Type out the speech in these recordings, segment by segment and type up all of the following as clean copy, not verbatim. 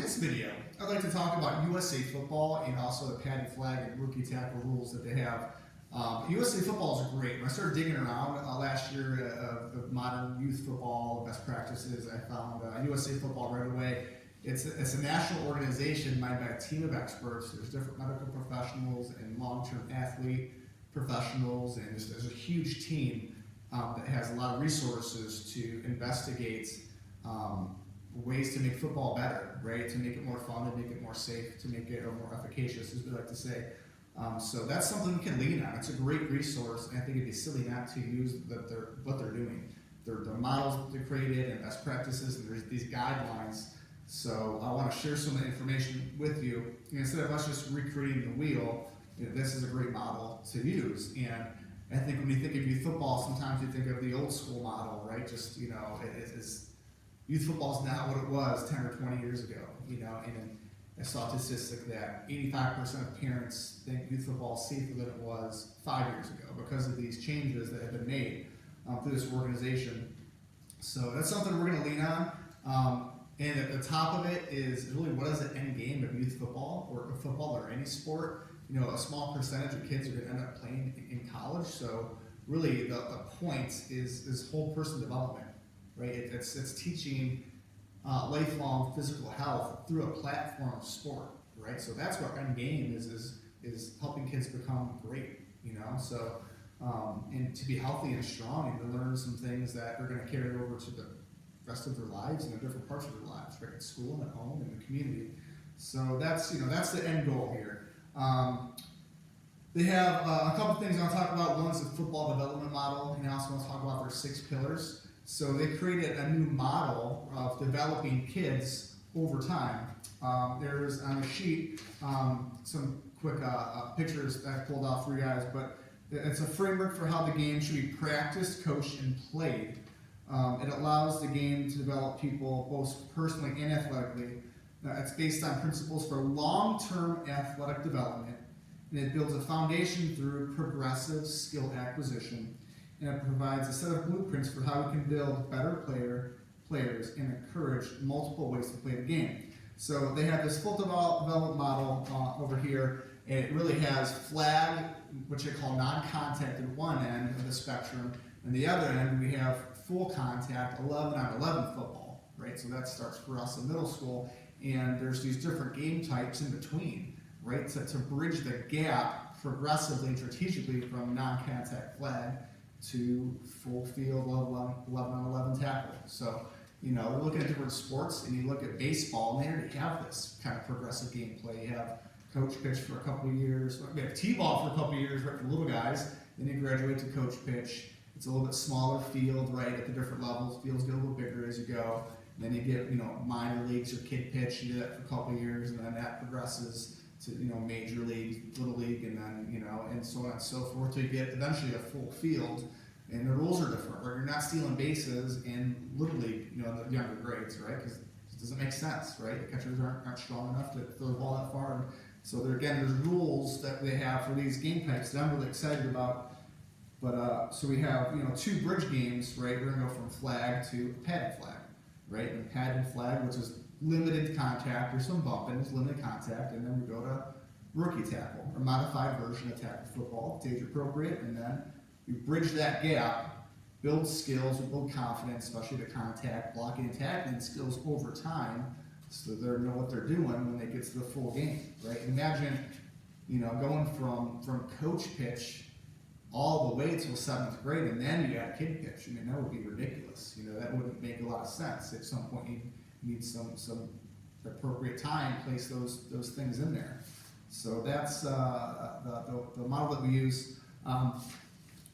this video, I'd like to talk about USA football and also the padded flag and rookie tackle rules that they have. USA football is great. When I started digging around last year of modern youth football best practices, I found USA football right away. It's a national organization made by a team of experts. There's different medical professionals and long-term athlete professionals, and there's a huge team that has a lot of resources to investigate ways to make football better, right? To make it more fun, to make it more safe, to make it more efficacious, as we like to say. So that's something we can lean on. It's a great resource, and I think it'd be silly not to use what they're doing. They're models that they created and best practices, and there's these guidelines. So I want to share some of the information with you. Instead of us just recreating the wheel, this is a great model to use. And I think when you think of youth football, sometimes you think of the old school model, right? Just, youth football is not what it was 10 or 20 years ago, and I saw a statistic that 85% of parents think youth football is safer than it was 5 years ago because of these changes that have been made through this organization. So that's something we're going to lean on. And at the top of it is really what is the end game of youth football or any sport. A small percentage of kids are going to end up playing in college. So really the point is whole person development, right? It's teaching lifelong physical health through a platform of sport, right? So that's what end game is helping kids become great, So and to be healthy and strong and to learn some things that are going to carry over to the rest of their lives and the different parts of their lives, right? At school and at home and the community. So that's the end goal here. They have a couple things I want to talk about. One's the football development model, and I also want to talk about their 6 pillars. So they created a new model of developing kids over time. There's on a sheet some quick pictures that I pulled off for you guys, but it's a framework for how the game should be practiced, coached, and played. It allows the game to develop people both personally and athletically. It's based on principles for long-term athletic development, and it builds a foundation through progressive skill acquisition, and it provides a set of blueprints for how we can build better players and encourage multiple ways to play the game. So they have this full development model over here, and it really has flag, which they call non-contact at one end of the spectrum, and the other end we have full contact 11-on-11 football, right? So that starts for us in middle school, and there's these different game types in between, right? To bridge the gap progressively and strategically from non-contact flag to full field 11-on-11 tackle. So, we're looking at different sports, and you look at baseball, and they already have this kind of progressive gameplay. You have coach pitch for a couple of years. We have T-ball for a couple of years, right, for little guys. Then you graduate to coach pitch. It's a little bit smaller field, right, at the different levels. Fields get a little bigger as you go. And then you get, minor leagues or kid pitch. You do that for a couple of years, and then that progresses to, major league, little league, and then, and so on and so forth, till you get eventually a full field. And the rules are different, right? You're not stealing bases in little league, the younger grades, right? Because it doesn't make sense, right? The catchers aren't strong enough to throw the ball that far. So there's rules that they have for these game types that I'm really excited about. But so we have 2 bridge games, right? We're gonna go from flag to padded flag, right? And padded flag, which is limited contact, there's some bumping, it's limited contact, and then we go to rookie tackle, a modified version of tackle football, age appropriate, and then you bridge that gap, build skills, build confidence, especially the contact, blocking, and tackling skills over time, so they know what they're doing when they get to the full game, right? Imagine, going from coach pitch all the way till 7th grade, and then you got kid pitch. That would be ridiculous. That wouldn't make a lot of sense. At some point, you need some appropriate time to place those things in there. So that's the model that we use.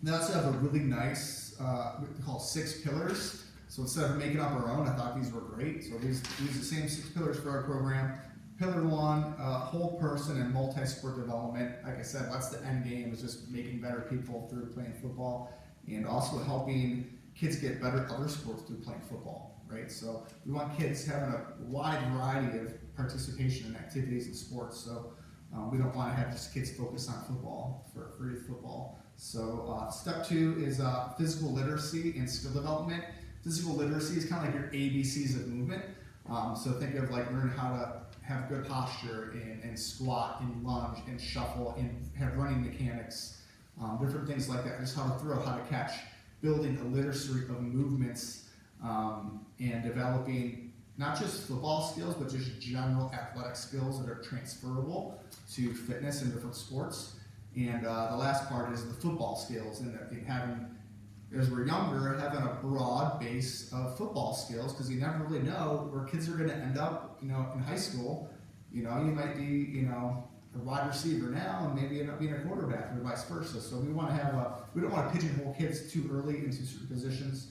They also have a really nice, what they call 6 pillars. So instead of making up our own, I thought these were great. So these use the same 6 pillars for our program. Pillar 1, whole person and multi-sport development. Like I said, that's the end game, is just making better people through playing football, and also helping kids get better at other sports through playing football, right? So we want kids having a wide variety of participation in activities and sports. So we don't want to have just kids focus on football for youth football. So step 2 is physical literacy and skill development. Physical literacy is kind of like your ABCs of movement. So think of like learn how to have good posture and squat and lunge and shuffle and have running mechanics, different things like that. Just how to throw, how to catch, building a literacy of movements, and developing not just football skills, but just general athletic skills that are transferable to fitness and different sports. And the last part is the football skills, and having, as we're younger, having a broad base of football skills, because you never really know where kids are going to end up, in high school. You might be, a wide receiver now and maybe end up being a quarterback or vice versa. So we want to have we don't want to pigeonhole kids too early into certain positions.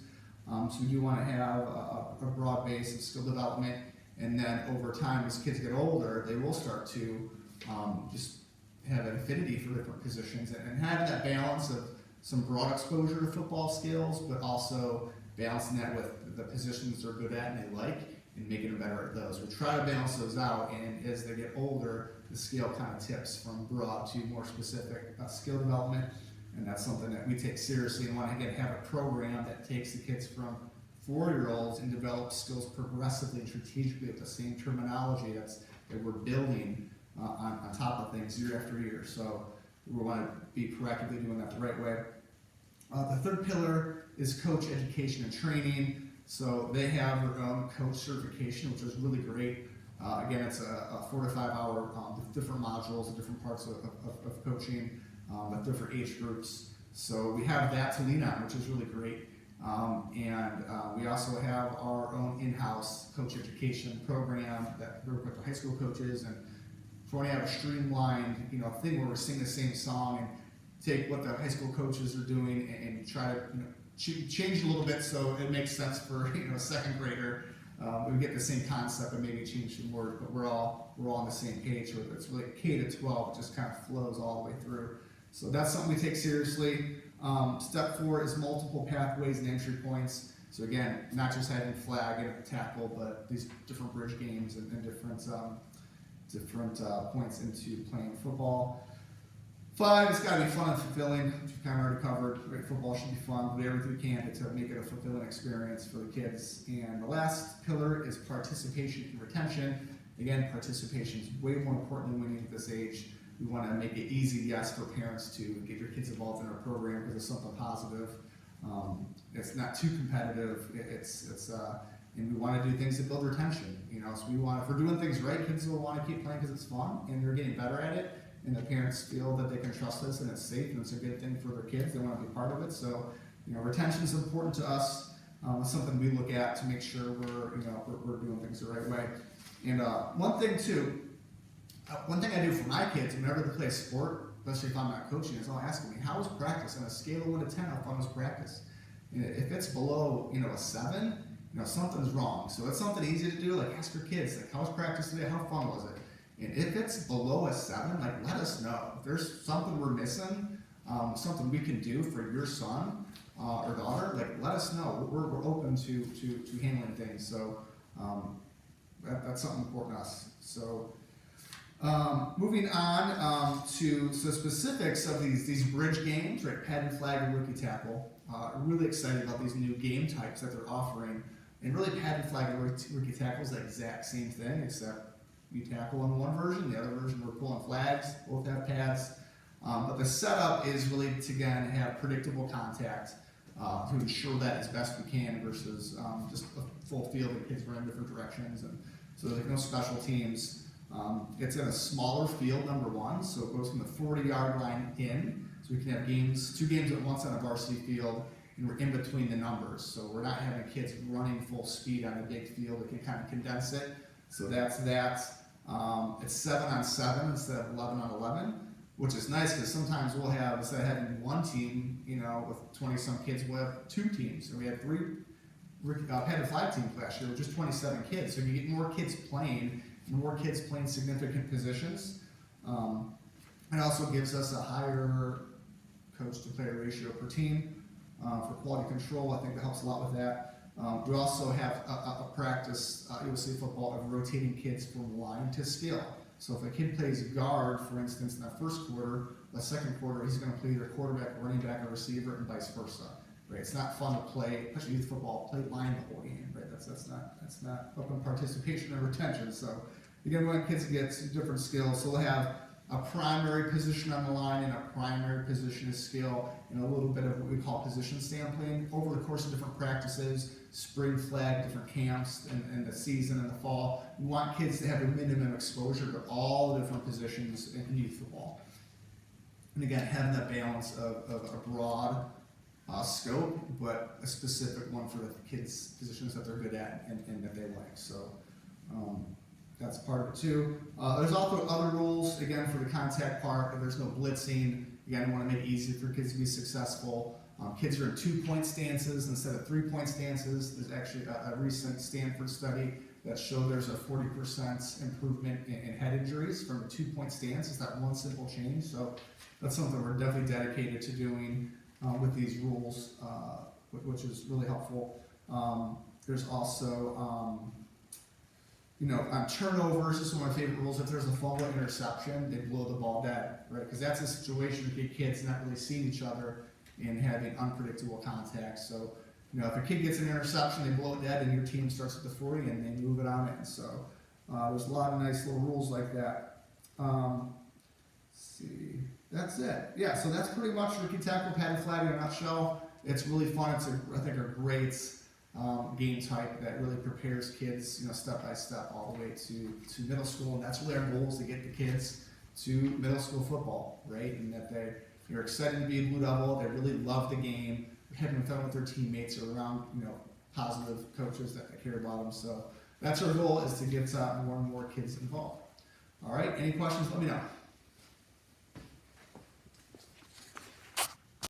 So we do want to have a broad base of skill development, and then over time, as kids get older, they will start to just have an affinity for different positions, and having that balance of some broad exposure to football skills, but also balancing that with the positions they're good at and they like, and making them better at those. We try to balance those out, and as they get older, the scale kind of tips from broad to more specific skill development. And that's something that we take seriously and want to, again, have a program that takes the kids from 4-year-olds and develops skills progressively and strategically with the same terminology that we're building on top of things year after year. So we want to be proactively doing that the right way. The third pillar is coach education and training. So they have their own coach certification, which is really great. Again, it's a 4 to 5 hour different modules, different parts of coaching. With different age groups. So we have that to lean on, which is really great. And we also have our own in-house coach education program that we work with the high school coaches, and if we want to have a streamlined, thing where we sing the same song and take what the high school coaches are doing and try to, change a little bit so it makes sense for a second grader. We get the same concept and maybe change some words, but we're all on the same page. So it's really K to 12, it just kind of flows all the way through. So that's something we take seriously. Step 4 is multiple pathways and entry points. So again, not just having flag and tackle, but these different bridge games and different points into playing football. 5, it's got to be fun and fulfilling, which we've kind of already covered. Right? Football should be fun. We do everything we can to make it a fulfilling experience for the kids. And the last pillar is participation and retention. Again, participation is way more important than winning at this age. We want to make it easy, yes, for parents to get your kids involved in our program because it's something positive. It's not too competitive. And we want to do things that build retention. So we want, if we're doing things right, kids will want to keep playing because it's fun and they're getting better at it. And the parents feel that they can trust us and it's safe and it's a good thing for their kids. They want to be part of it. So, retention is important to us. It's something we look at to make sure we're doing things the right way. And one thing I do for my kids whenever they play sport, especially if I'm not coaching, is I'll ask them, how was practice? On a scale of 1 to 10, how fun was practice? And if it's below, a 7, something's wrong. So it's something easy to do, like ask your kids, like, how was practice today? How fun was it? And if it's below a 7, like, let us know. If there's something we're missing, something we can do for your son or daughter, like, let us know. We're open to handling things. So that's something important to us. So moving on to specifics of these bridge games, right? Pad and flag and rookie tackle. Really excited about these new game types that they're offering. And really, pad and flag and rookie tackle is the exact same thing, except you tackle in one version, the other version we're pulling flags, both have pads. But the setup is really to, again, have predictable contact to ensure that as best we can versus just a full field of kids running different directions. And so there's no special teams. It's in a smaller field, number 1, so it goes from the 40-yard line in. So we can have 2 games at once on a varsity field, and we're in between the numbers. So we're not having kids running full speed on a big field. We can kind of condense it. So that's that. It's 7 on 7 instead of 11 on 11, which is nice because sometimes we'll have, instead of having one team, with 20-some kids, we'll have 2 teams. And we had 3 had a 5 team last year with just 27 kids. So you get more kids playing significant positions. It also gives us a higher coach to player ratio per team for quality control. I think that helps a lot with that. We also have a practice, USA football, of rotating kids from line to skill. So if a kid plays guard, for instance, in the first quarter, the second quarter, he's going to play either quarterback, running back, or receiver, and vice versa. Right? It's not fun to play, especially youth football, play line the whole game. Right? That's not open participation or retention. So again, we want kids to get some different skills. So we'll have a primary position on the line and a primary position of skill and a little bit of what we call position sampling over the course of different practices, spring flag, different camps, and the season and the fall. We want kids to have a minimum exposure to all the different positions in youth football. And again, having that balance of a broad scope, but a specific one for the kids' positions that they're good at and that they like. So that's part of it too. There's also other rules, again, for the contact part. There's no blitzing. Again, I want to make it easy for kids to be successful. Kids are in 2-point stances instead of 3-point stances. There's actually a recent Stanford study that showed there's a 40% improvement in head injuries from a 2-point stance. It's that one simple change. So that's something we're definitely dedicated to doing with these rules, which is really helpful. There's also, on turnovers, this is one of my favorite rules. If there's a fumble interception, they blow the ball dead, right? Because that's a situation where kids not really seeing each other and having unpredictable contact. So, if a kid gets an interception, they blow it dead, and your team starts at the 40 and they move it on in. So, there's a lot of nice little rules like that. Let's see. That's it. Yeah, so that's pretty much rookie tackle, padded flag in a nutshell. It's really fun. It's, I think, a great game type that really prepares kids, step by step all the way to middle school. And that's really our goal, is to get the kids to middle school football, right? And that they're excited to be a Blue Devil. They really love the game. They're having fun with their teammates or around, positive coaches that care about them. So that's our goal, is to get more and more kids involved. All right, any questions, let me know.